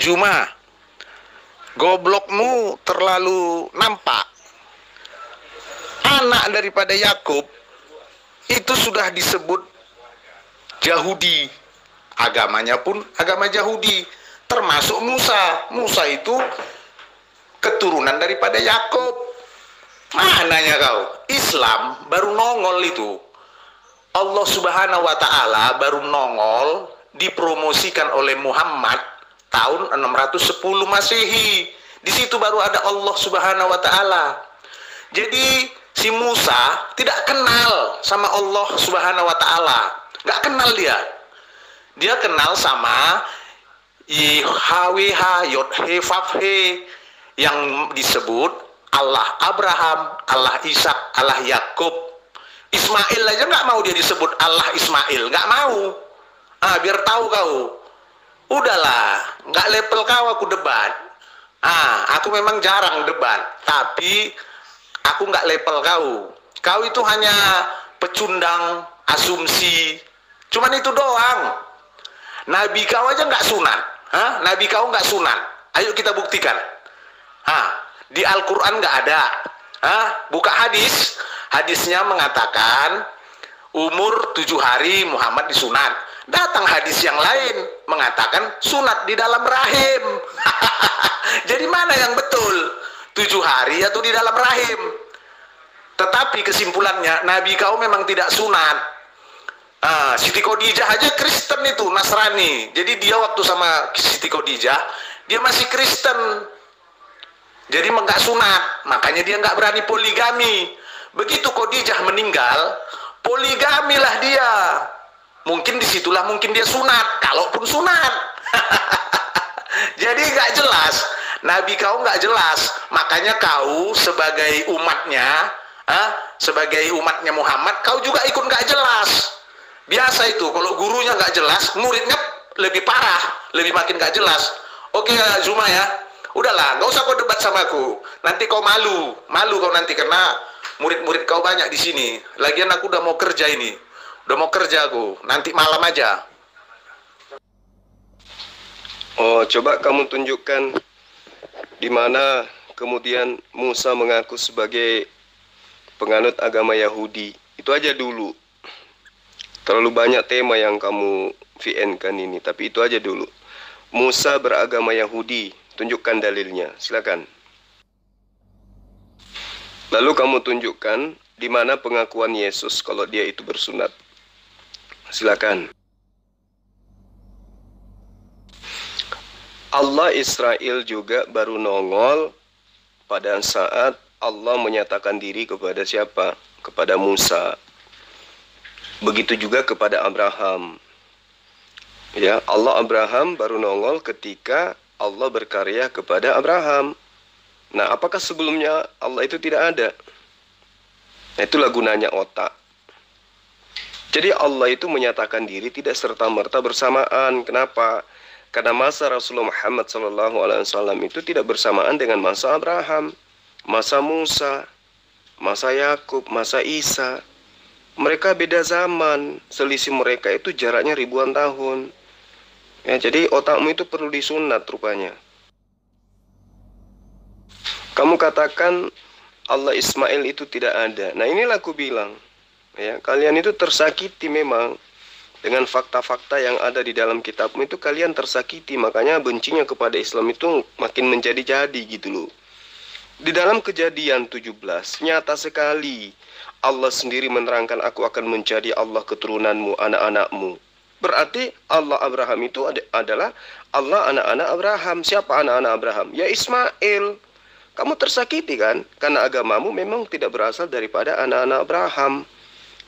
Juma, goblokmu terlalu nampak. Anak daripada Yakub itu sudah disebut Yahudi. Agamanya pun agama Yahudi. Termasuk Musa. Musa itu keturunan daripada Yakub. Mananya kau? Islam baru nongol itu. Allah Subhanahu wa Ta'ala baru nongol, dipromosikan oleh Muhammad tahun 610 Masehi. Di situ baru ada Allah Subhanahu wa Ta'ala. Jadi si Musa tidak kenal sama Allah Subhanahu wa Ta'ala. Nggak kenal dia. Dia kenal sama YHWH, YODHE, yang disebut Allah Abraham, Allah Ishak, Allah Yakub. Ismail aja nggak mau dia disebut Allah Ismail, nggak mau. Biar tahu kau. Udahlah, nggak level kau aku debat. Aku memang jarang debat, tapi aku nggak level kau. Kau itu hanya pecundang, asumsi. Cuman itu doang. Nabi kau aja nggak sunat. Nabi kau nggak sunat. Ayo kita buktikan. Di Al-Quran nggak ada. Buka hadis. Hadisnya mengatakan umur 7 hari Muhammad disunat. Datang hadis yang lain mengatakan sunat di dalam rahim. Jadi mana yang betul? 7 hari atau di dalam rahim? Tetapi kesimpulannya Nabi kau memang tidak sunat. Siti Khadijah aja Kristen itu, Nasrani. Jadi dia waktu sama Siti Khadijah, dia masih Kristen. Jadi nggak sunat. Makanya dia nggak berani poligami. Begitu Khadijah meninggal, poligamilah dia. Mungkin disitulah mungkin dia sunat, kalaupun sunat. Jadi nggak jelas. Nabi kau nggak jelas. Makanya kau sebagai umatnya, sebagai umatnya Muhammad, kau juga ikut nggak jelas. Biasa itu, kalau gurunya nggak jelas, muridnya lebih parah, lebih makin nggak jelas. Oke Zuma ya, udahlah, nggak usah kau debat sama aku. Nanti kau malu kau nanti karena murid-murid kau banyak di sini. Lagian aku udah mau kerja ini, udah mau kerja aku. Nanti malam aja. Oh, coba kamu tunjukkan di mana kemudian Musa mengaku sebagai penganut agama Yahudi. Itu aja dulu. Terlalu banyak tema yang kamu VN-kan ini, tapi itu aja dulu. Musa beragama Yahudi, tunjukkan dalilnya, silakan. Lalu kamu tunjukkan di mana pengakuan Yesus kalau dia itu bersunat. Silakan. Allah Israel juga baru nongol pada saat Allah menyatakan diri kepada siapa? Kepada Musa. Begitu juga kepada Abraham. Ya, Allah Abraham baru nongol ketika Allah berkarya kepada Abraham. Nah, apakah sebelumnya Allah itu tidak ada? Nah, itulah gunanya otak. Jadi Allah itu menyatakan diri tidak serta-merta bersamaan. Kenapa? Karena masa Rasulullah Muhammad SAW itu tidak bersamaan dengan masa Abraham, masa Musa, masa Yakub, masa Isa. Mereka beda zaman, selisih mereka itu jaraknya ribuan tahun. Ya, jadi otakmu itu perlu disunat rupanya. Kamu katakan Allah Ismail itu tidak ada. Nah, inilah aku bilang, ya, kalian itu tersakiti memang dengan fakta-fakta yang ada di dalam kitabmu itu kalian tersakiti, makanya bencinya kepada Islam itu makin menjadi-jadi gitu loh. Di dalam Kejadian 17 nyata sekali Allah sendiri menerangkan aku akan menjadi Allah keturunanmu, anak-anakmu. Berarti Allah Abraham itu adalah Allah anak-anak Abraham. Siapa anak-anak Abraham? Ya Ismail. Kamu tersakiti kan? Karena agamamu memang tidak berasal daripada anak-anak Abraham.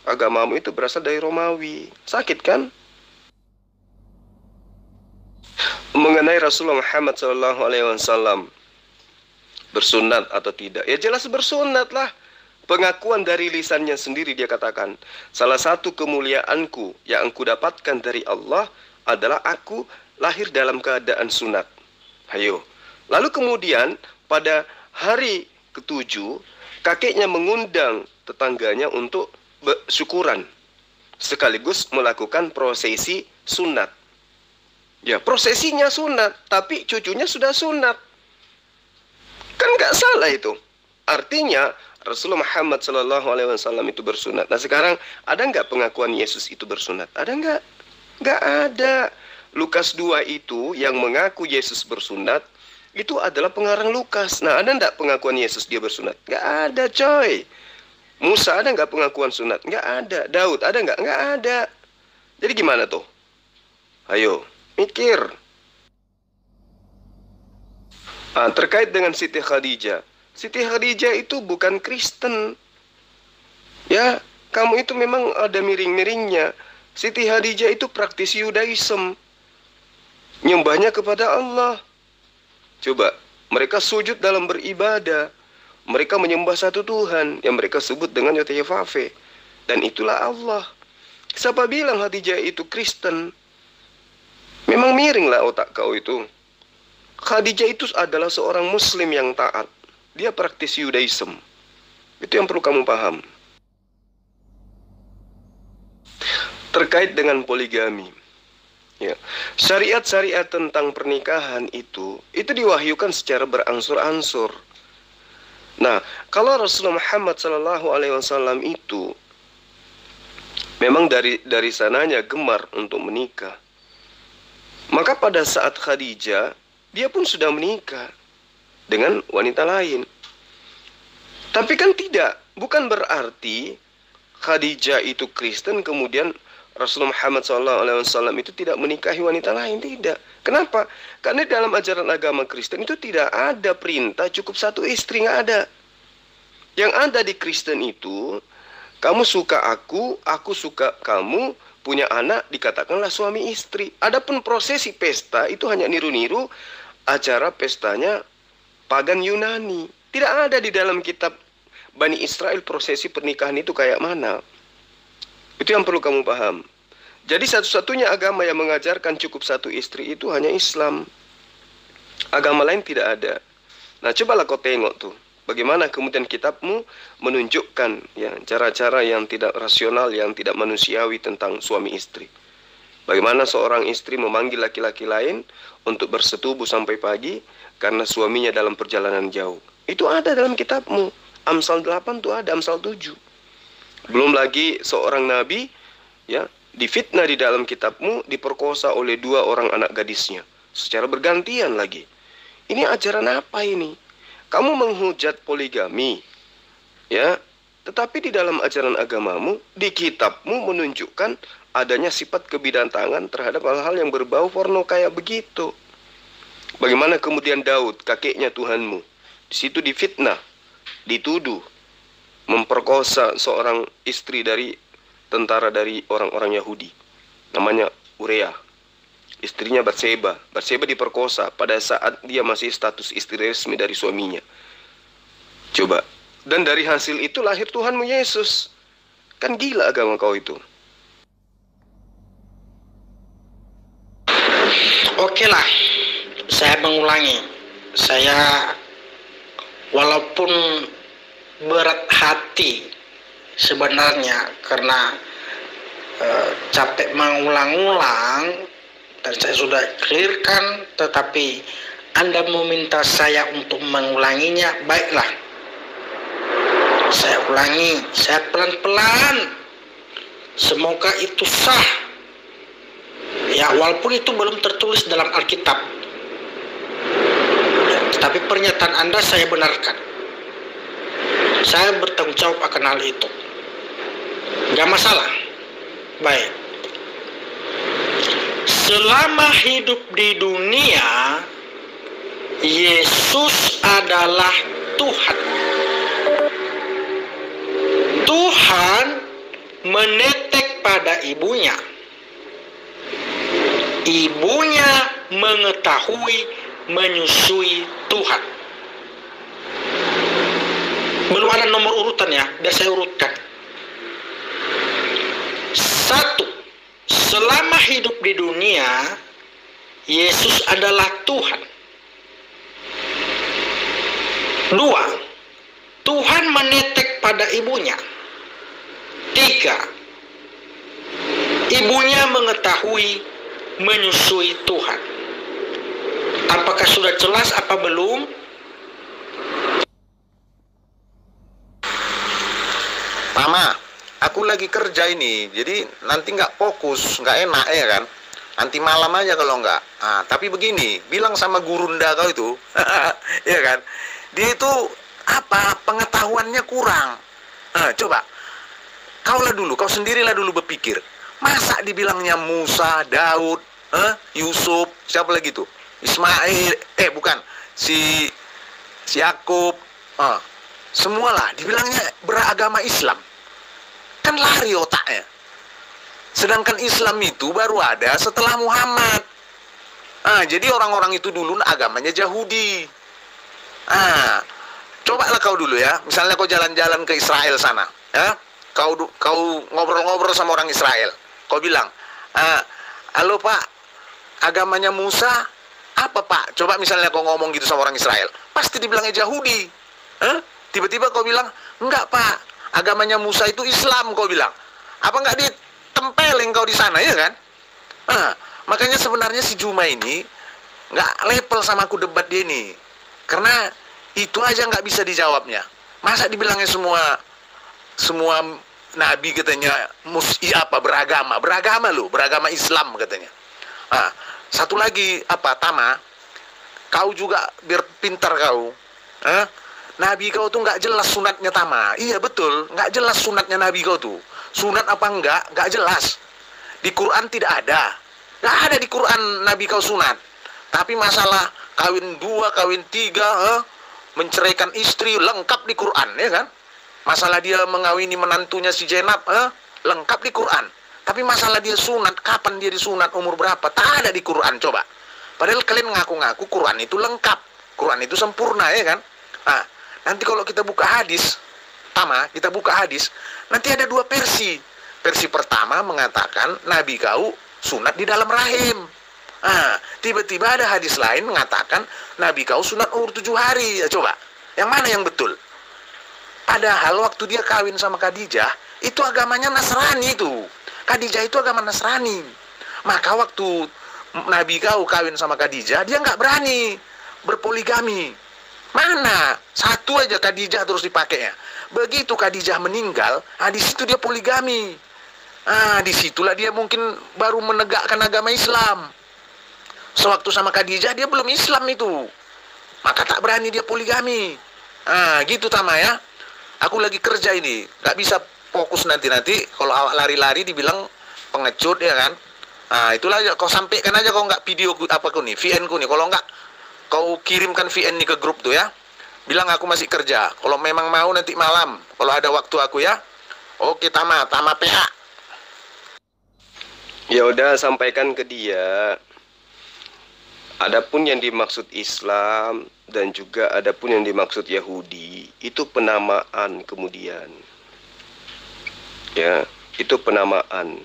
Agamamu itu berasal dari Romawi. Sakit kan? Mengenai Rasulullah Muhammad SAW bersunat atau tidak? Ya jelas bersunat lah. Pengakuan dari lisannya sendiri dia katakan, salah satu kemuliaanku yang aku dapatkan dari Allah adalah aku lahir dalam keadaan sunat. Ayo. Lalu kemudian pada hari ke-7 kakeknya mengundang tetangganya untuk syukuran sekaligus melakukan prosesi sunat. Ya, prosesinya sunat, tapi cucunya sudah sunat. Kan nggak salah itu. Artinya Rasulullah Muhammad SAW itu bersunat. Nah sekarang ada nggak pengakuan Yesus itu bersunat? Ada nggak? Nggak ada. Lukas 2 itu yang mengaku Yesus bersunat, itu adalah pengarang Lukas. Nah ada nggak pengakuan Yesus dia bersunat? Nggak ada coy. Musa ada nggak pengakuan sunat? Nggak ada. Daud ada nggak? Nggak ada. Jadi gimana tuh? Ayo, mikir. Nah, terkait dengan Siti Khadijah. Siti Khadijah itu bukan Kristen. Ya, kamu itu memang ada miring-miringnya. Siti Khadijah itu praktisi Yudaism. Nyembahnya kepada Allah. Coba, mereka sujud dalam beribadah. Mereka menyembah satu Tuhan yang mereka sebut dengan Yotevave. Dan itulah Allah. Siapa bilang Khadijah itu Kristen? Memang miring lah otak kau itu. Khadijah itu adalah seorang muslim yang taat. Dia praktisi Yudaism. Itu yang perlu kamu paham. Terkait dengan poligami. Ya. Syariat-syariat tentang pernikahan itu diwahyukan secara berangsur-angsur. Nah, kalau Rasulullah Muhammad SAW itu memang dari sananya gemar untuk menikah, maka pada saat Khadijah, dia pun sudah menikah dengan wanita lain. Tapi kan tidak, bukan berarti Khadijah itu Kristen, kemudian Rasulullah Muhammad SAW itu tidak menikahi wanita lain. Tidak. Kenapa? Karena dalam ajaran agama Kristen itu tidak ada perintah cukup satu istri, nggak ada. Yang ada di Kristen itu, kamu suka aku suka kamu, punya anak, dikatakanlah suami istri. Adapun prosesi pesta itu hanya niru-niru acara pestanya pagan Yunani. Tidak ada di dalam kitab Bani Israel prosesi pernikahan itu kayak mana. Itu yang perlu kamu paham. Jadi satu-satunya agama yang mengajarkan cukup satu istri itu hanya Islam. Agama lain tidak ada. Nah cobalah kau tengok tuh. Bagaimana kemudian kitabmu menunjukkan ya cara-cara yang tidak rasional, yang tidak manusiawi tentang suami istri. Bagaimana seorang istri memanggil laki-laki lain untuk bersetubuh sampai pagi karena suaminya dalam perjalanan jauh. Itu ada dalam kitabmu. Amsal 8 itu ada, Amsal 7. Belum lagi seorang nabi ya difitnah di dalam kitabmu, diperkosa oleh 2 orang anak gadisnya secara bergantian lagi. Ini ajaran apa ini? Kamu menghujat poligami ya, tetapi di dalam ajaran agamamu, di kitabmu menunjukkan adanya sifat kebidatangan terhadap hal-hal yang berbau porno kayak begitu. Bagaimana kemudian Daud, kakeknya Tuhanmu, di situ difitnah, dituduh memperkosa seorang istri dari tentara dari orang-orang Yahudi, namanya Urea. Istrinya Batseba. Batseba diperkosa pada saat dia masih status istri resmi dari suaminya. Coba. Dan dari hasil itu lahir Tuhanmu Yesus. Kan gila agama kau itu. Oke lah, saya mengulangi. Saya walaupun berat hati sebenarnya karena capek mengulang-ulang dan saya sudah clearkan, tetapi Anda meminta saya untuk mengulanginya, baiklah. Saya ulangi, saya pelan-pelan. Semoga itu sah. Ya, walaupun itu belum tertulis dalam Alkitab. Tetapi pernyataan Anda saya benarkan. Saya bertanggung jawab akan hal itu. Gak masalah. Baik. Selama hidup di dunia, Yesus adalah Tuhan. Tuhan menetek pada ibunya. Ibunya mengetahui, menyusui Tuhan. Belum ada nomor urutan ya, biar saya urutkan. 1. Selama hidup di dunia, Yesus adalah Tuhan. 2. Tuhan menetek pada ibunya. 3. Ibunya mengetahui, menyusui Tuhan. Apakah sudah jelas apa belum? Mama, aku lagi kerja ini, jadi nanti nggak fokus, nggak enak ya kan? Nanti malam aja kalau nggak. Ah, tapi begini, bilang sama gurunda kau itu, ya kan? Dia itu apa? Pengetahuannya kurang. Coba, kau sendirilah dulu berpikir. Masa dibilangnya Musa, Daud, Yusuf, siapa lagi tuh? Ismail, bukan, si Yakub, semualah dibilangnya beragama Islam. Kan lari otaknya. Sedangkan Islam itu baru ada setelah Muhammad. Jadi orang-orang itu dulu agamanya Yahudi. Cobalah kau dulu ya, misalnya kau jalan-jalan ke Israel sana, ya, kau ngobrol-ngobrol sama orang Israel, kau bilang, halo Pak, agamanya Musa apa Pak? Coba misalnya kau ngomong gitu sama orang Israel, pasti dibilangnya Yahudi. Tiba-tiba kau bilang, enggak Pak, agamanya Musa itu Islam, kau bilang. Apa enggak ditempelin kau di sana, ya kan? Makanya sebenarnya si Juma ini enggak level sama aku debat dia ini. Karena itu aja enggak bisa dijawabnya. Masa dibilangnya semua nabi katanya beragama loh, beragama Islam katanya. Satu lagi Tama, kau juga biar pintar kau. Nabi kau tuh nggak jelas sunatnya Tama. Iya betul, nggak jelas sunatnya Nabi kau tuh. Sunat apa nggak jelas. Di Quran tidak ada. Nggak ada di Quran Nabi kau sunat. Tapi masalah kawin 2, kawin 3, menceraikan istri lengkap di Quran, ya kan? Masalah dia mengawini menantunya si Zainab, lengkap di Quran. Tapi masalah dia sunat, kapan dia disunat, umur berapa, tak ada di Quran, coba. Padahal kalian ngaku-ngaku Quran itu lengkap, Quran itu sempurna, ya kan? Nanti kalau kita buka hadis, Tama, kita buka hadis, nanti ada 2 versi. Versi pertama mengatakan Nabi kau sunat di dalam rahim. Tiba-tiba ada hadis lain mengatakan Nabi kau sunat umur 7 hari. Ya, coba, yang mana yang betul? Padahal waktu dia kawin sama Khadijah, itu agamanya Nasrani itu. Khadijah itu agama Nasrani. Maka waktu Nabi kau kawin sama Khadijah, dia nggak berani berpoligami. Mana? Satu aja Khadijah terus dipakainya. Begitu Khadijah meninggal, di situ dia poligami. Disitulah dia mungkin baru menegakkan agama Islam. Sewaktu sama Khadijah dia belum Islam itu. Maka tak berani dia poligami. Gitu Tama ya. Aku lagi kerja ini, nggak bisa fokus nanti kalau awak lari-lari dibilang pengecut, ya kan? Itulah kau sampaikan aja, kau nggak video apa kau nih, VN ku nih. Kalau nggak kau kirimkan VN nih ke grup tuh ya. Bilang aku masih kerja. Kalau memang mau nanti malam, kalau ada waktu aku ya. Oke Tama PA. Ya udah, sampaikan ke dia. Adapun yang dimaksud Islam dan juga adapun yang dimaksud Yahudi, itu penamaan kemudian. Ya, itu penamaan.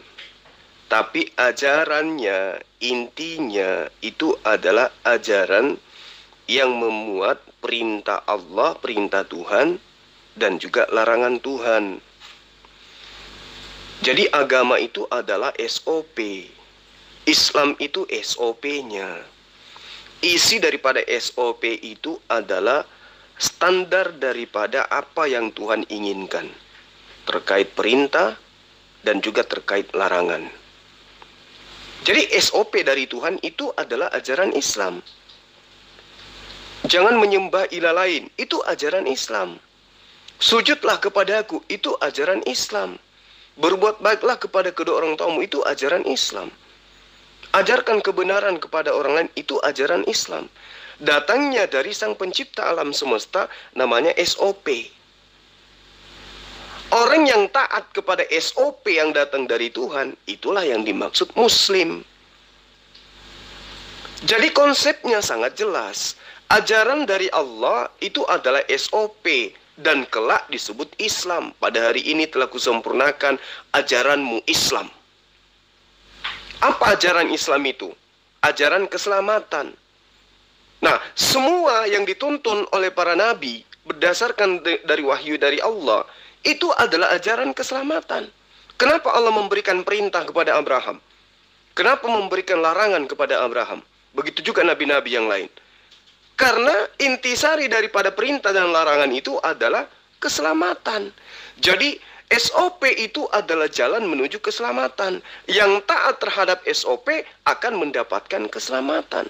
Tapi ajarannya, intinya itu adalah ajaran yang memuat perintah Allah, perintah Tuhan, dan juga larangan Tuhan. Jadi agama itu adalah SOP. Islam itu SOP-nya. Isi daripada SOP itu adalah standar daripada apa yang Tuhan inginkan. Terkait perintah dan juga terkait larangan. Jadi SOP dari Tuhan itu adalah ajaran Islam. Jangan menyembah ilah lain, itu ajaran Islam. Sujudlah kepadaku, itu ajaran Islam. Berbuat baiklah kepada kedua orang tuamu, itu ajaran Islam. Ajarkan kebenaran kepada orang lain, itu ajaran Islam. Datangnya dari Sang Pencipta alam semesta, namanya SOP. Orang yang taat kepada SOP yang datang dari Tuhan, itulah yang dimaksud Muslim. Jadi konsepnya sangat jelas. Ajaran dari Allah itu adalah SOP dan kelak disebut Islam. Pada hari ini telah kusempurnakan ajaranmu Islam. Apa ajaran Islam itu? Ajaran keselamatan. Nah, semua yang dituntun oleh para nabi berdasarkan dari wahyu dari Allah, itu adalah ajaran keselamatan. Kenapa Allah memberikan perintah kepada Abraham? Kenapa memberikan larangan kepada Abraham? Begitu juga nabi-nabi yang lain. Karena intisari daripada perintah dan larangan itu adalah keselamatan. Jadi SOP itu adalah jalan menuju keselamatan. Yang taat terhadap SOP akan mendapatkan keselamatan.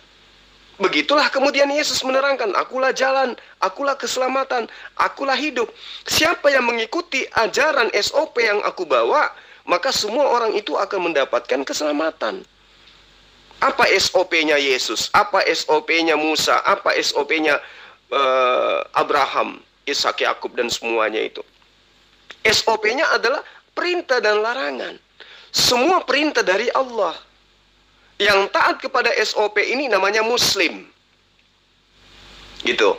Begitulah kemudian Yesus menerangkan, akulah jalan, akulah keselamatan, akulah hidup. Siapa yang mengikuti ajaran SOP yang aku bawa, maka semua orang itu akan mendapatkan keselamatan. Apa SOP-nya Yesus? Apa SOP-nya Musa? Apa SOP-nya Abraham, Ishak, Yakub dan semuanya itu? SOP-nya adalah perintah dan larangan. Semua perintah dari Allah. Yang taat kepada SOP ini namanya Muslim. Gitu.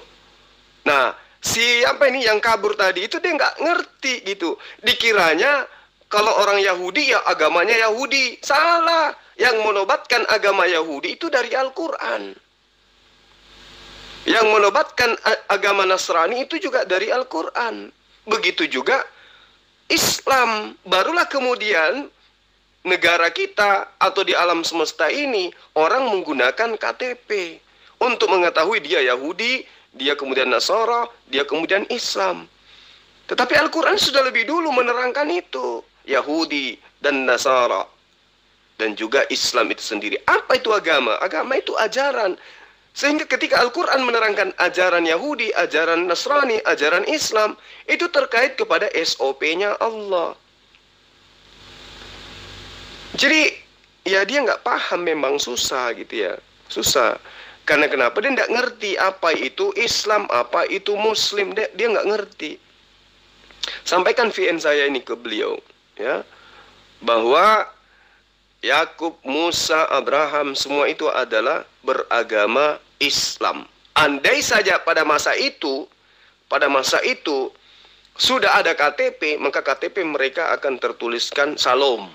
Nah, siapa ini yang kabur tadi itu dia nggak ngerti gitu. Dikiranya kalau orang Yahudi ya agamanya Yahudi. Salah. Yang menobatkan agama Yahudi itu dari Al-Quran. Yang menobatkan agama Nasrani itu juga dari Al-Quran. Begitu juga Islam. Barulah kemudian negara kita atau di alam semesta ini orang menggunakan KTP untuk mengetahui dia Yahudi, dia kemudian Nasara, dia kemudian Islam. Tetapi Al-Quran sudah lebih dulu menerangkan itu. Yahudi dan Nasara. Dan juga Islam itu sendiri. Apa itu agama? Agama itu ajaran. Sehingga ketika Al-Quran menerangkan ajaran Yahudi, ajaran Nasrani, ajaran Islam, itu terkait kepada SOP-nya Allah. Jadi, ya dia nggak paham, memang susah gitu ya. Susah. Karena kenapa? Dia nggak ngerti apa itu Islam, apa itu Muslim. Dia nggak ngerti. Sampaikan VN saya ini ke beliau. Ya, bahwa Yakub, Musa, Abraham, semua itu adalah beragama Islam. Andai saja pada masa itu sudah ada KTP, maka KTP mereka akan tertuliskan Salam.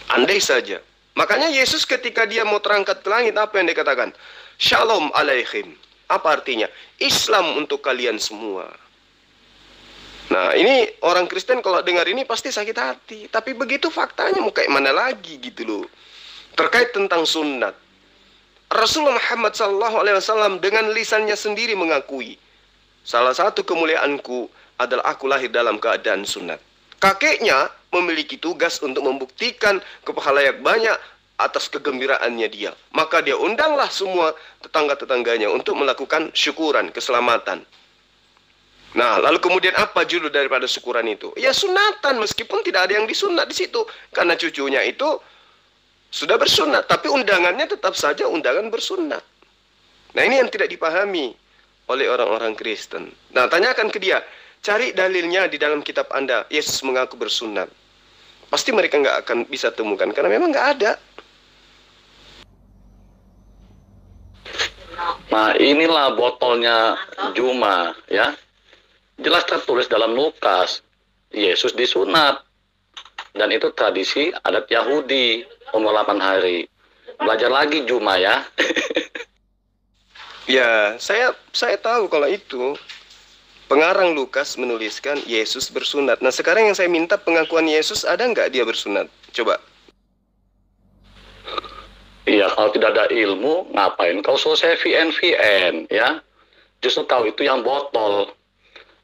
Andai saja. Makanya Yesus ketika dia mau terangkat ke langit, apa yang dikatakan? Shalom alaihim. Apa artinya? Islam untuk kalian semua. Nah, ini orang Kristen kalau dengar ini pasti sakit hati. Tapi begitu faktanya mau kayak mana lagi gitu loh. Terkait tentang sunat. Rasulullah Muhammad SAW dengan lisannya sendiri mengakui, salah satu kemuliaanku adalah aku lahir dalam keadaan sunat. Kakeknya memiliki tugas untuk membuktikan kepada halayak banyak atas kegembiraannya dia. Maka dia undanglah semua tetangga-tetangganya untuk melakukan syukuran, keselamatan. Nah, lalu kemudian apa judul daripada syukuran itu? Ya sunatan, meskipun tidak ada yang disunat di situ. Karena cucunya itu sudah bersunat, tapi undangannya tetap saja undangan bersunat. Nah, ini yang tidak dipahami oleh orang-orang Kristen. Nah, tanyakan ke dia, cari dalilnya di dalam kitab Anda, Yesus mengaku bersunat. Pasti mereka nggak akan bisa temukan, karena memang nggak ada. Nah, inilah botolnya Juma, ya. Jelas tertulis dalam Lukas, Yesus disunat. Dan itu tradisi adat Yahudi, umur 8 hari. Belajar lagi Juma ya. Ya, saya tahu kalau itu. Pengarang Lukas menuliskan Yesus bersunat. Nah, sekarang yang saya minta pengakuan Yesus, ada nggak dia bersunat? Coba. Iya, kalau tidak ada ilmu, ngapain kau suruh saya VN, ya. Justru kau itu yang botol.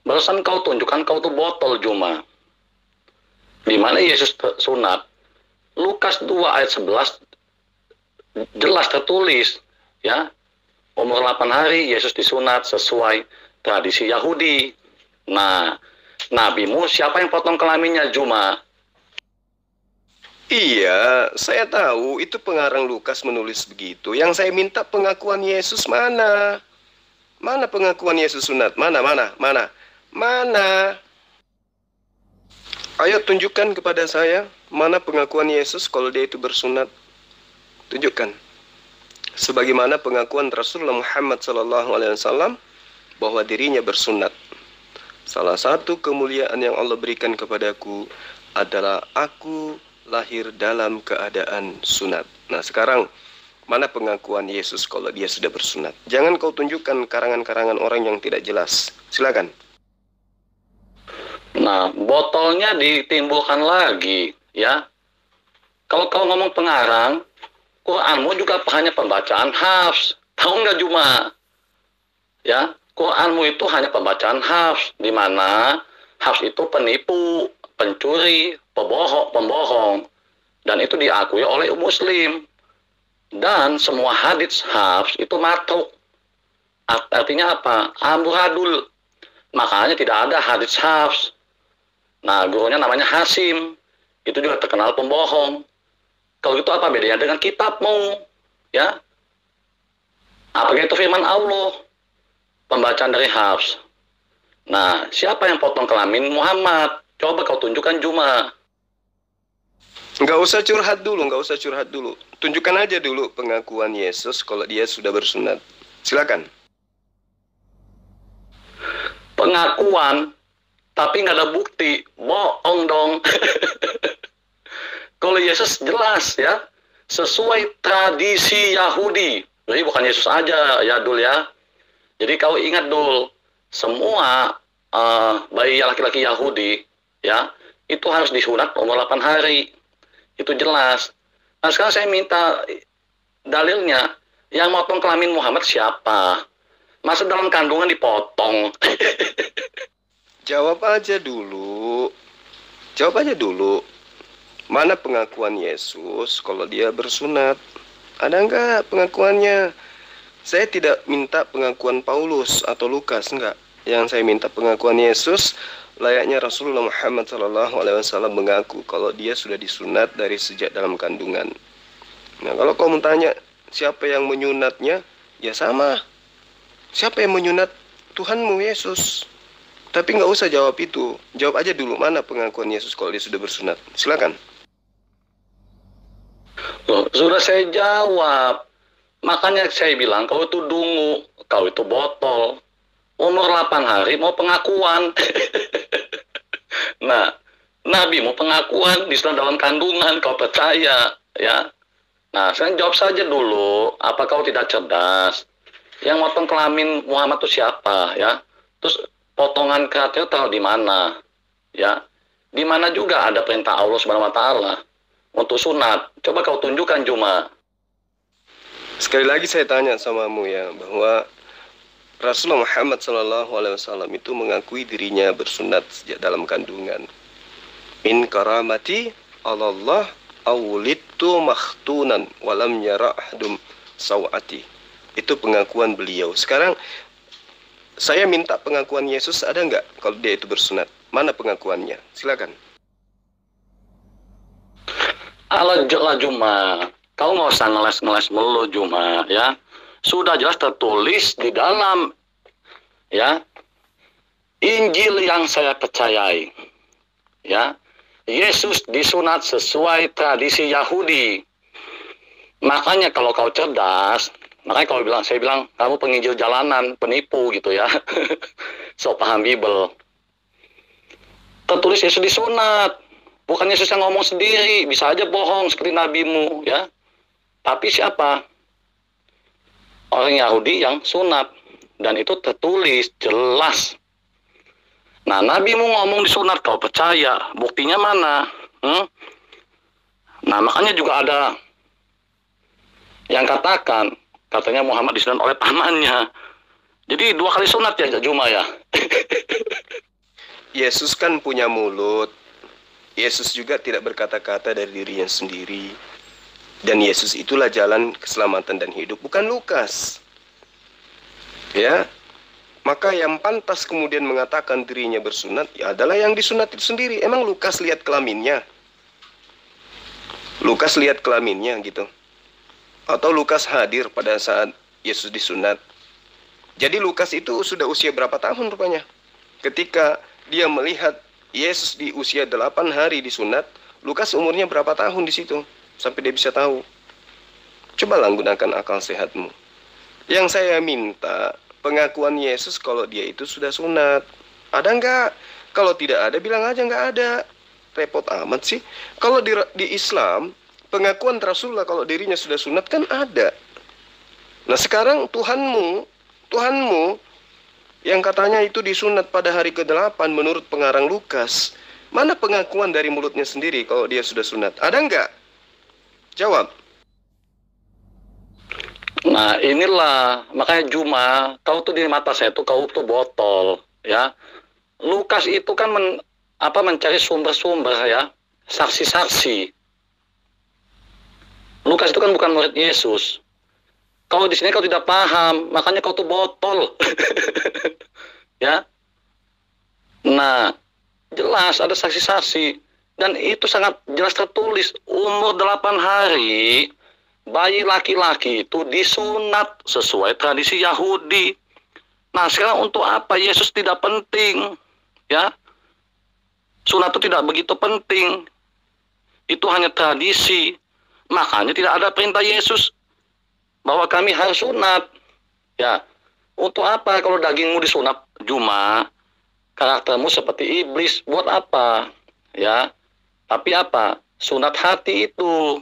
Barusan kau tunjukkan kau tuh botol Juma. Di mana Yesus sunat? Lukas 2 ayat 11 jelas tertulis, ya. Umur 8 hari Yesus disunat sesuai tradisi Yahudi. Nah, nabimu siapa yang potong kelaminnya Juma? Iya, saya tahu itu pengarang Lukas menulis begitu. Yang saya minta pengakuan Yesus mana? Mana pengakuan Yesus sunat? Mana? Ayo tunjukkan kepada saya mana pengakuan Yesus kalau dia itu bersunat. Tunjukkan. Sebagaimana pengakuan Rasulullah Muhammad SAW bahwa dirinya bersunat. Salah satu kemuliaan yang Allah berikan kepadaku adalah aku lahir dalam keadaan sunat. Nah, sekarang mana pengakuan Yesus kalau dia sudah bersunat? Jangan kau tunjukkan karangan-karangan orang yang tidak jelas. Silakan. Nah, botolnya ditimbulkan lagi, ya. Kalau kau ngomong pengarang, Quranmu juga hanya pembacaan hafs. Tahu nggak Juma? Ya, Quranmu itu hanya pembacaan hafs, di mana hafs itu penipu, pencuri, pembohong, dan itu diakui oleh Muslim. Dan semua hadits hafs itu matruk. Artinya apa? Amburadul. Makanya tidak ada hadits hafs. Nah, gurunya namanya Hasim. Itu juga terkenal pembohong. Kalau gitu apa bedanya dengan kitabmu? Ya. Apakah itu firman Allah? Pembacaan dari hafs. Nah, siapa yang potong kelamin Muhammad? Coba kau tunjukkan Juma. Nggak usah curhat dulu. Tunjukkan aja dulu pengakuan Yesus kalau dia sudah bersunat. Silakan. Pengakuan, tapi nggak ada bukti. Bohong dong. Kalau Yesus jelas ya, sesuai tradisi Yahudi. Jadi bukan Yesus aja ya Dul ya. Jadi kau ingat Dul, semua bayi laki-laki Yahudi ya, itu harus disunat umur 8 hari. Itu jelas. Nah sekarang saya minta dalilnya, yang motong kelamin Muhammad siapa? Masa dalam kandungan dipotong? Jawab aja dulu. Mana pengakuan Yesus kalau dia bersunat? Ada nggak pengakuannya? Saya tidak minta pengakuan Paulus atau Lukas, enggak. Yang saya minta pengakuan Yesus, layaknya Rasulullah Muhammad SAW mengaku kalau dia sudah disunat dari sejak dalam kandungan. Nah, kalau kamu tanya siapa yang menyunatnya, ya sama. Siapa yang menyunat? Tuhanmu Yesus. Tapi nggak usah jawab itu. Jawab aja dulu mana pengakuan Yesus kalau dia sudah bersunat. Silakan. Loh, sudah saya jawab. Makanya saya bilang kau itu dungu, kau itu botol. Umur 8 hari mau pengakuan. Nah, Nabi mau pengakuan disunat dalam kandungan, kau percaya ya? Nah, saya jawab saja dulu, apa kau tidak cerdas? Yang motong kelamin Muhammad itu siapa ya? Terus potongan keratin tahu di mana? Ya, di mana juga ada perintah Allah Subhanahu Wa Taala untuk sunat. Coba kau tunjukkan Juma. Sekali lagi saya tanya samamu ya, bahwa Rasulullah Muhammad SAW itu mengakui dirinya bersunat sejak dalam kandungan. Min karamati Allah awlidtu makhtunan walam yara'hdum sawati. Itu pengakuan beliau. Sekarang saya minta pengakuan Yesus, ada nggak kalau dia itu bersunat? Mana pengakuannya? Silakan. Allah Juma, kau nggak usah ngeles-ngeles melu Juma ya. Sudah jelas tertulis di dalam ya Injil yang saya percayai ya, Yesus disunat sesuai tradisi Yahudi. Makanya kalau kau cerdas, makanya kalau saya bilang kamu penginjil jalanan, penipu gitu ya. So paham Bible. Tertulis Yesus disunat, bukan Yesus yang ngomong sendiri. Bisa aja bohong seperti nabimu ya. Tapi siapa? Orang Yahudi yang sunat, dan itu tertulis jelas. Nah, nabimu ngomong disunat, kau percaya, buktinya mana? Nah, makanya juga ada yang katanya Muhammad disunat oleh pamannya. Jadi 2 kali sunat ya Juma ya. Yesus kan punya mulut. Yesus juga tidak berkata-kata dari dirinya sendiri. Dan Yesus itulah jalan keselamatan dan hidup, bukan Lukas. Ya, maka yang pantas kemudian mengatakan dirinya bersunat ya adalah yang disunat itu sendiri. Emang Lukas lihat kelaminnya? Lukas lihat kelaminnya gitu. Atau Lukas hadir pada saat Yesus disunat. Jadi Lukas itu sudah usia berapa tahun rupanya? Ketika dia melihat Yesus di usia 8 hari disunat, Lukas umurnya berapa tahun di situ? Sampai dia bisa tahu. Cobalah gunakan akal sehatmu. Yang saya minta pengakuan Yesus kalau dia itu sudah sunat. Ada nggak? Kalau tidak ada, bilang aja nggak ada. Repot amat sih. Kalau di Islam, pengakuan Rasulullah kalau dirinya sudah sunat kan ada. Nah sekarang Tuhanmu yang katanya itu disunat pada hari ke-8 menurut pengarang Lukas. Mana pengakuan dari mulutnya sendiri kalau dia sudah sunat? Ada nggak? Jawab. Nah inilah makanya Juma, kau tuh di mata saya tuh kau tuh botol ya. Lukas itu kan mencari sumber-sumber ya, saksi-saksi. Lukas itu kan bukan murid Yesus. Kau di sini kau tidak paham, makanya kau tuh botol. Ya. Nah, jelas ada saksi-saksi dan itu sangat jelas tertulis umur 8 hari bayi laki-laki itu disunat sesuai tradisi Yahudi. Nah, sekarang untuk apa Yesus tidak penting? Ya. Sunat itu tidak begitu penting. Itu hanya tradisi. Makanya tidak ada perintah Yesus bahwa kami harus sunat. Ya, untuk apa kalau dagingmu disunat Juma? Karaktermu seperti iblis, buat apa? Ya, tapi apa? Sunat hati itu.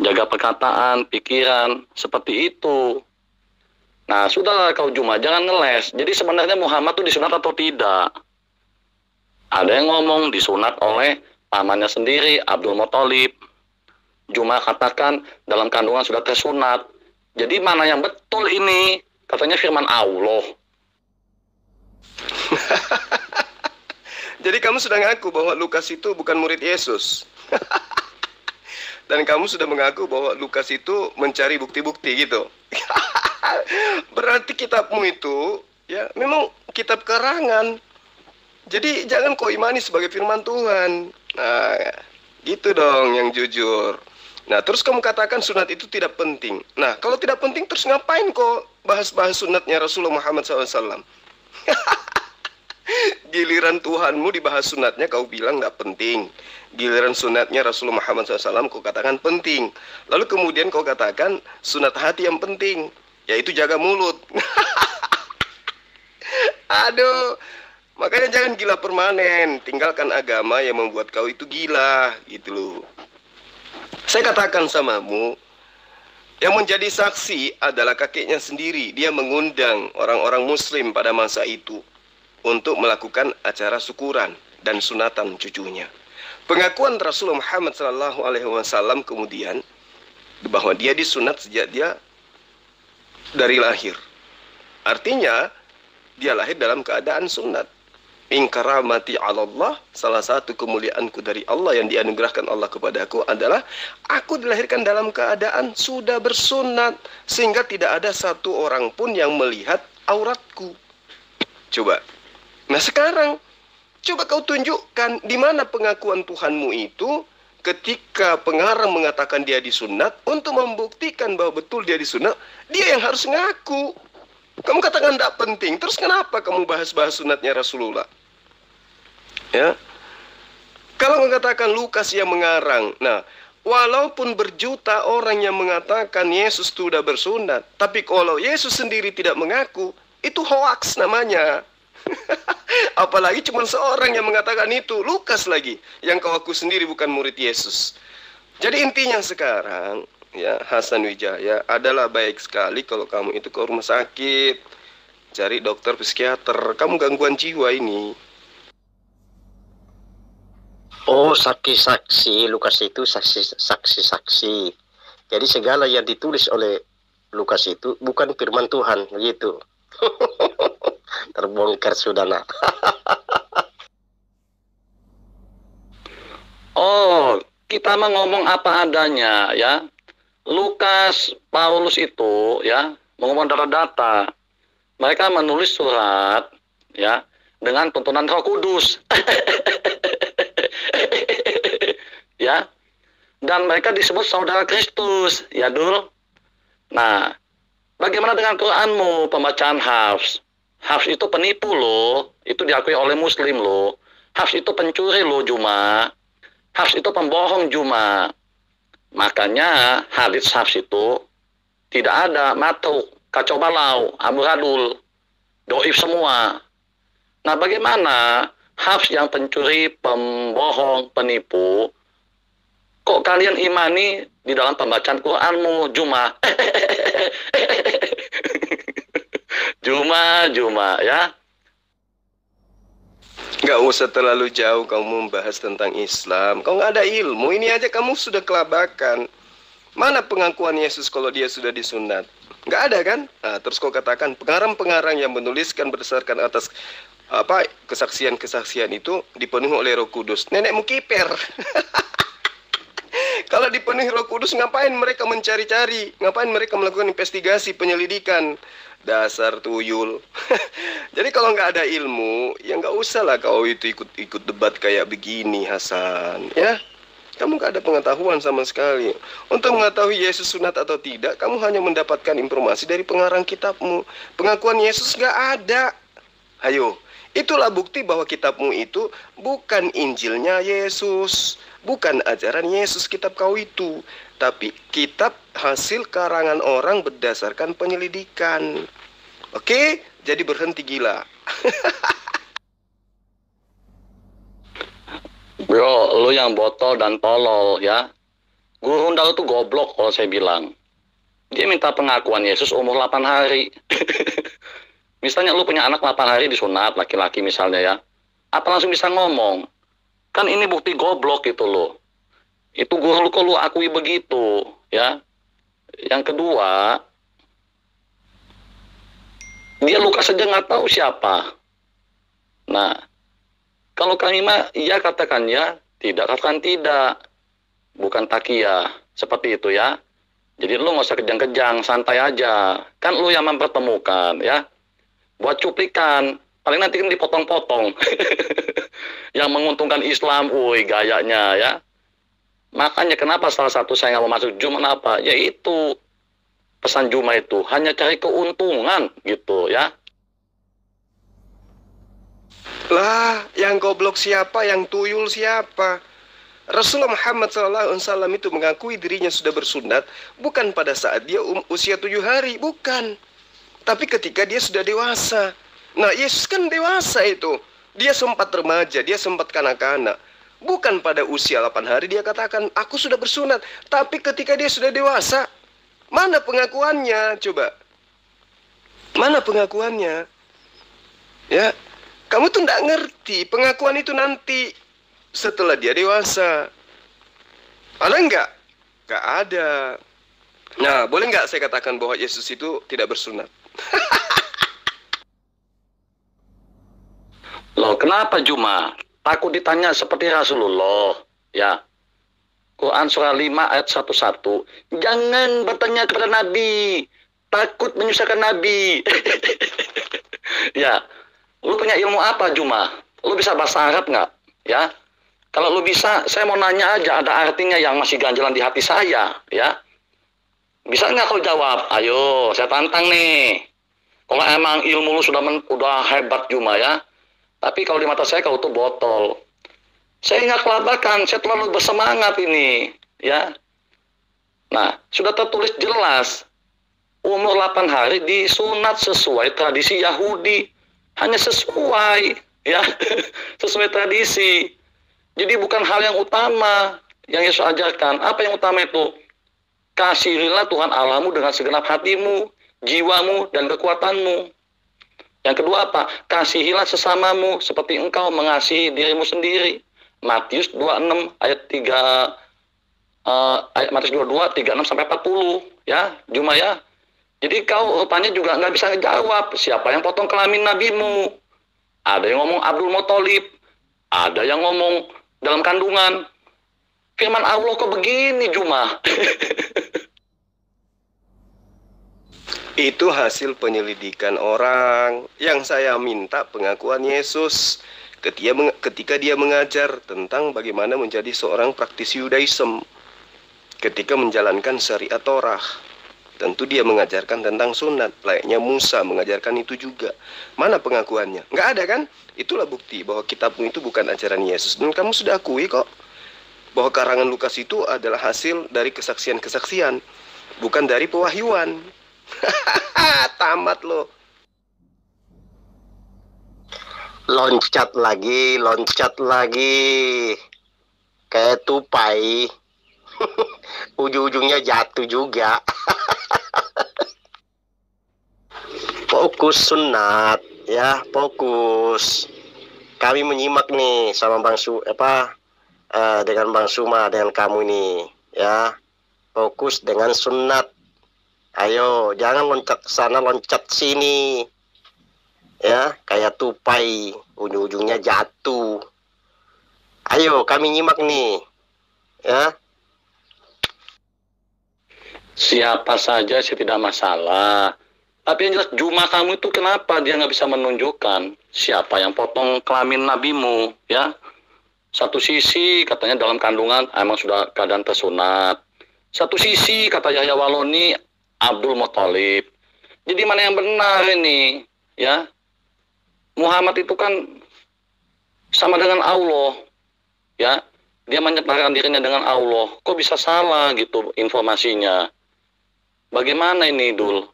Jaga perkataan, pikiran, seperti itu. Nah, sudahlah kau Juma, jangan ngeles. Jadi sebenarnya Muhammad itu disunat atau tidak? Ada yang ngomong disunat oleh pamannya sendiri, Abdul Muthalib. Juma katakan dalam kandungan sudah tersunat. Jadi mana yang betul ini? Katanya firman Allah. Jadi kamu sudah ngaku bahwa Lukas itu bukan murid Yesus. Dan kamu sudah mengaku bahwa Lukas itu mencari bukti-bukti gitu. Berarti kitabmu itu ya memang kitab karangan. Jadi jangan kau imani sebagai firman Tuhan. Nah, gitu dong yang jujur. Nah, terus kamu katakan sunat itu tidak penting. Nah, kalau tidak penting terus ngapain kok bahas-bahas sunatnya Rasulullah Muhammad SAW? Giliran Tuhanmu dibahas sunatnya kau bilang nggak penting. Giliran sunatnya Rasulullah Muhammad SAW kau katakan penting. Lalu kemudian kau katakan sunat hati yang penting, yaitu jaga mulut. Aduh, makanya jangan gila permanen. Tinggalkan agama yang membuat kau itu gila, gitu loh. Saya katakan samamu, yang menjadi saksi adalah kakeknya sendiri. Dia mengundang orang-orang muslim pada masa itu untuk melakukan acara syukuran dan sunatan cucunya. Pengakuan Rasulullah Muhammad SAW kemudian bahwa dia disunat sejak dia dari lahir. Artinya dia lahir dalam keadaan sunat. In karamati 'ala Allah, salah satu kemuliaanku dari Allah yang dianugerahkan Allah kepadaku adalah aku dilahirkan dalam keadaan sudah bersunat, sehingga tidak ada satu orang pun yang melihat auratku. Coba. Nah sekarang coba kau tunjukkan di mana pengakuan Tuhanmu itu ketika pengarang mengatakan dia disunat. Untuk membuktikan bahwa betul dia disunat, dia yang harus ngaku. Kamu katakan tidak penting, terus kenapa kamu bahas-bahas sunatnya Rasulullah? Ya, kalau mengatakan Lukas yang mengarang, nah, walaupun berjuta orang yang mengatakan Yesus sudah bersunat, tapi kalau Yesus sendiri tidak mengaku, itu hoaks namanya. Apalagi cuma seorang yang mengatakan itu, Lukas lagi, yang kau aku sendiri bukan murid Yesus. Jadi intinya sekarang, ya Hasan Wijaya, adalah baik sekali kalau kamu itu ke rumah sakit, cari dokter psikiater, kamu gangguan jiwa ini. Oh, saksi-saksi, Lukas itu saksi-saksi. Jadi segala yang ditulis oleh Lukas itu bukan firman Tuhan, begitu. Terbongkar sudah nak. Oh, kita mah ngomong apa adanya ya. Lukas, Paulus itu ya mengumumkan data-data. Mereka menulis surat ya dengan tuntunan Roh Kudus. Ya. Dan mereka disebut saudara Kristus, ya Dul. Nah, bagaimana dengan Quranmu, pembacaan Hafs? Hafs itu penipu loh, itu diakui oleh Muslim loh. Hafs itu pencuri loh Juma. Hafs itu pembohong Juma. Makanya hadits Hafs itu tidak ada, matruk, kacau balau, amburadul, doif semua. Nah bagaimana Hafs yang pencuri, pembohong, penipu, kok kalian imani di dalam pembacaan Quranmu Juma? Nggak usah terlalu jauh kamu membahas tentang Islam. Kau nggak ada ilmu, ini aja kamu sudah kelabakan. Mana pengakuan Yesus kalau dia sudah disunat? Nggak ada kan? Nah, terus kau katakan pengarang-pengarang yang menuliskan berdasarkan atas apa kesaksian-kesaksian itu dipenuhi oleh Roh Kudus. Nenekmu kiper. Kalau dipenuhi Roh Kudus, ngapain mereka mencari-cari? Ngapain mereka melakukan investigasi, penyelidikan? Dasar tuyul. Jadi kalau nggak ada ilmu, ya nggak usah lah kau itu ikut debat kayak begini, Hasan. Ya, kamu nggak ada pengetahuan sama sekali. Untuk mengetahui Yesus sunat atau tidak, kamu hanya mendapatkan informasi dari pengarang kitabmu. Pengakuan Yesus nggak ada. Ayo, itulah bukti bahwa kitabmu itu bukan Injilnya Yesus. Bukan ajaran Yesus kitab kau itu, tapi kitab hasil karangan orang berdasarkan penyelidikan. Oke, jadi berhenti gila. Bro, lu yang botol dan tolol ya. Guru Undal itu goblok kalau saya bilang. Dia minta pengakuan Yesus umur 8 hari. Misalnya lu punya anak 8 hari disunat, laki-laki misalnya ya. Apa langsung bisa ngomong? Kan ini bukti goblok gitu loh. Itu guru lu kok lu akui begitu, ya. Yang kedua, dia luka saja nggak tahu siapa. Nah, kalau kami mah iya katakan ya, tidak katakan tidak. Bukan takia, seperti itu ya. Jadi lu nggak usah kejang-kejang, santai aja. Kan lu yang mempertemukan ya. Buat cuplikan, paling nanti kan dipotong-potong. Yang menguntungkan Islam, woi gayanya ya. Makanya kenapa salah satu saya nggak mau masuk Juma apa? Yaitu pesan Juma itu hanya cari keuntungan gitu ya. Lah, yang goblok siapa? Yang tuyul siapa? Rasulullah Muhammad SAW itu mengakui dirinya sudah bersunat bukan pada saat dia usia 7 hari, bukan. Tapi ketika dia sudah dewasa. Nah, Yesus kan dewasa itu. Dia sempat remaja, dia sempat kanak-kanak. Bukan pada usia 8 hari dia katakan, aku sudah bersunat. Tapi ketika dia sudah dewasa, mana pengakuannya? Coba. Mana pengakuannya? Ya, kamu tuh nggak ngerti. Pengakuan itu nanti setelah dia dewasa. Ada nggak? Nggak ada. Nah, boleh nggak saya katakan bahwa Yesus itu tidak bersunat? Loh, kenapa Juma? Takut ditanya seperti Rasulullah, ya. Quran surah 5 ayat 11. Jangan bertanya kepada Nabi, takut menyusahkan Nabi. Ya, lu punya ilmu apa Juma? Lu bisa bahasa Arab nggak? Ya, kalau lu bisa, saya mau nanya aja, ada artinya yang masih ganjalan di hati saya, ya. Bisa nggak kau jawab? Ayo, saya tantang nih. Kalau emang ilmu lu udah hebat Juma ya. Tapi kalau di mata saya kau tuh botol. Saya nggak kelabakan, saya terlalu bersemangat ini, ya. Nah, sudah tertulis jelas. Umur 8 hari disunat sesuai tradisi Yahudi. Hanya sesuai, ya. Sesuai tradisi. Jadi bukan hal yang utama yang Yesus ajarkan. Apa yang utama itu? Kasihilah Tuhan Allahmu dengan segenap hatimu, jiwamu, dan kekuatanmu. Yang kedua apa? Kasihilah sesamamu seperti engkau mengasihi dirimu sendiri. Matius 26 ayat 3 ayat Matius 22 36 sampai 40 ya, Juma ya. Jadi kau rupanya juga nggak bisa ngejawab siapa yang potong kelamin nabimu. Ada yang ngomong Abdul Muthalib, ada yang ngomong dalam kandungan. Firman Allah kok begini Juma? Itu hasil penyelidikan orang. Yang saya minta pengakuan Yesus ketika dia mengajar tentang bagaimana menjadi seorang praktisi Yudaism ketika menjalankan syariat Torah. Tentu dia mengajarkan tentang sunat, layaknya Musa mengajarkan itu juga. Mana pengakuannya? Nggak ada kan? Itulah bukti bahwa kitabmu itu bukan ajaran Yesus. Dan kamu sudah akui kok bahwa karangan Lukas itu adalah hasil dari kesaksian-kesaksian, bukan dari pewahyuan. Tamat lo. Loncat lagi. Kayak tupai. Ujung-ujungnya jatuh juga. Fokus sunat, ya, fokus. kami menyimak nih sama dengan Bang Suma dengan kamu ini ya. Fokus dengan sunat. Ayo, jangan loncat sana loncat sini. Ya, kayak tupai, ujung-ujungnya jatuh. Ayo, kami nyimak nih. Ya. Siapa saja sih tidak masalah. Tapi yang jelas Juma kamu itu kenapa dia nggak bisa menunjukkan siapa yang potong kelamin nabimu, ya? Satu sisi katanya dalam kandungan emang sudah keadaan tersunat. Satu sisi kata Yahya Waloni Abdul Muthalib. Jadi mana yang benar ini, ya? Muhammad itu kan sama dengan Allah, ya? Dia menyatakan dirinya dengan Allah. Kok bisa salah gitu informasinya? Bagaimana ini, Dul?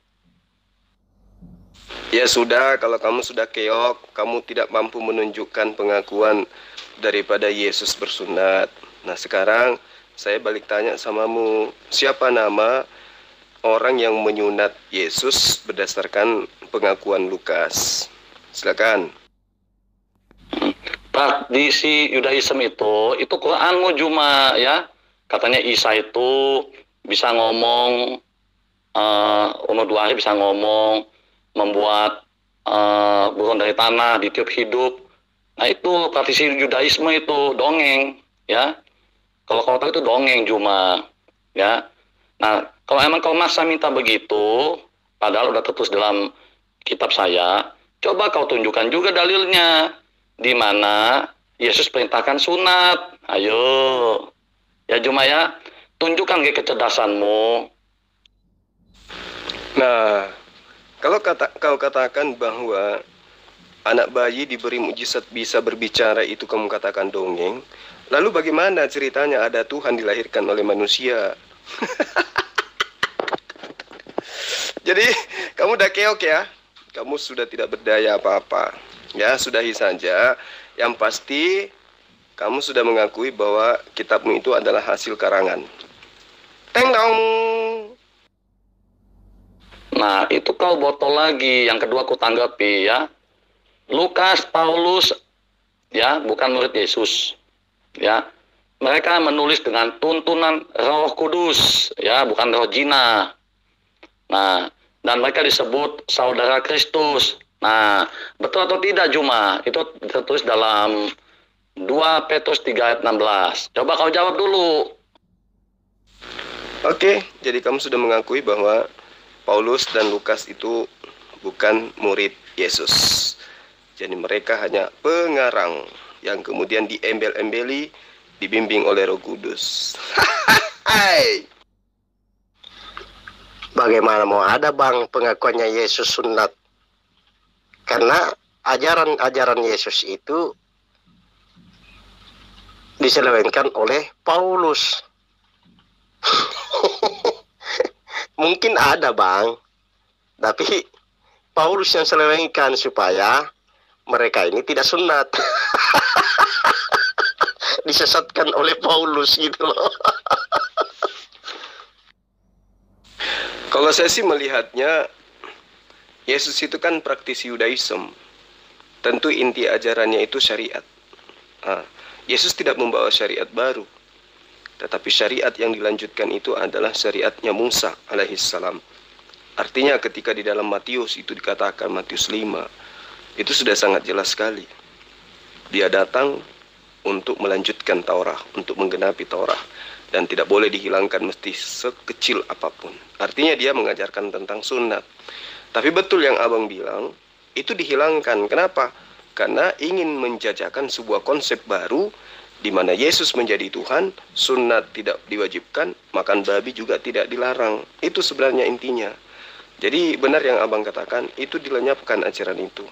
Ya sudah, kalau kamu sudah keok, kamu tidak mampu menunjukkan pengakuan daripada Yesus bersunat. Nah sekarang saya balik tanya samamu, siapa nama orang yang menyunat Yesus berdasarkan pengakuan Lukas? Silakan. Tradisi Yudaism itu Quranmu Juma, ya. Katanya Isa itu bisa ngomong, umur 2 hari bisa ngomong, membuat burung dari tanah ditiup hidup. Nah itu tradisi Yudaisme itu dongeng, ya. Kalau kau tahu itu dongeng Juma, ya. Nah kalau emang kau maksa minta begitu, padahal udah tertulis dalam kitab saya, coba kau tunjukkan juga dalilnya di mana Yesus perintahkan sunat. Ayo, ya Juma ya, tunjukkan kecerdasanmu. Nah, kalau kau katakan bahwa anak bayi diberi mukjizat bisa berbicara, itu kamu katakan dongeng. Lalu bagaimana ceritanya ada Tuhan dilahirkan oleh manusia? Jadi kamu udah keok ya. Kamu sudah tidak berdaya apa-apa. Ya, sudahi saja. Yang pasti kamu sudah mengakui bahwa kitabmu itu adalah hasil karangan. Teng dong. Nah, itu kau botol lagi. Yang kedua aku tanggapi ya. Lukas, Paulus, ya, bukan murid Yesus. Ya. Mereka menulis dengan tuntunan Roh Kudus, ya, bukan roh jina. Nah, dan mereka disebut saudara Kristus. Nah, betul atau tidak Juma? Itu tertulis dalam 2 Petrus 3 ayat 16. Coba kau jawab dulu. Oke, jadi kamu sudah mengakui bahwa Paulus dan Lukas itu bukan murid Yesus. Jadi mereka hanya pengarang yang kemudian diembel-embeli, dibimbing oleh Roh Kudus. Hai. Bagaimana mau ada Bang pengakuannya Yesus sunat? Karena ajaran Yesus itu diselewengkan oleh Paulus. Mungkin ada Bang, tapi Paulus yang selewengkan supaya mereka ini tidak sunat. Disesatkan oleh Paulus gitu loh. Kalau saya sih melihatnya, Yesus itu kan praktisi Yudaism. Tentu inti ajarannya itu syariat. Yesus tidak membawa syariat baru. Tetapi syariat yang dilanjutkan itu adalah syariatnya Musa alaihissalam. Artinya ketika di dalam Matius itu dikatakan, Matius 5, itu sudah sangat jelas sekali. Dia datang untuk melanjutkan Taurat, untuk menggenapi Taurat. Dan tidak boleh dihilangkan mesti sekecil apapun. Artinya dia mengajarkan tentang sunat. Tapi betul yang abang bilang, itu dihilangkan. Kenapa? Karena ingin menjajakan sebuah konsep baru, di mana Yesus menjadi Tuhan, sunat tidak diwajibkan, makan babi juga tidak dilarang. Itu sebenarnya intinya. Jadi benar yang abang katakan, itu dilenyapkan ajaran itu.